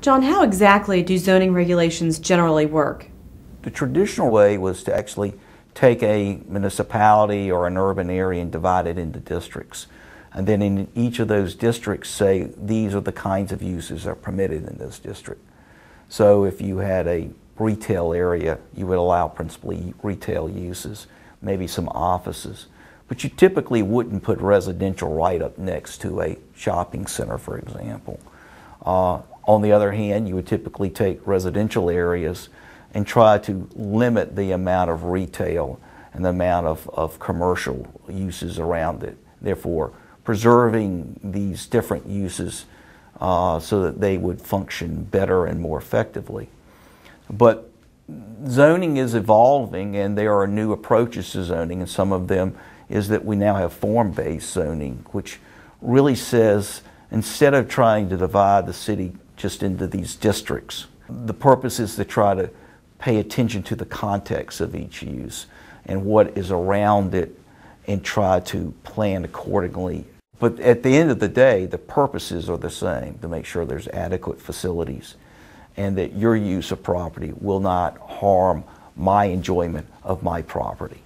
John, how exactly do zoning regulations generally work? The traditional way was to actually take a municipality or an urban area and divide it into districts. And then in each of those districts say these are the kinds of uses that are permitted in this district. So if you had a retail area, you would allow principally retail uses, maybe some offices. But you typically wouldn't put residential right up next to a shopping center, for example. On the other hand, you would typically take residential areas and try to limit the amount of retail and the amount of commercial uses around it, therefore preserving these different uses so that they would function better and more effectively. But zoning is evolving, and there are new approaches to zoning, and some of them is that we now have form-based zoning, which really says instead of trying to divide the city just into these districts, the purpose is to try to pay attention to the context of each use and what is around it and try to plan accordingly. But at the end of the day, the purposes are the same, to make sure there's adequate facilities and that your use of property will not harm my enjoyment of my property.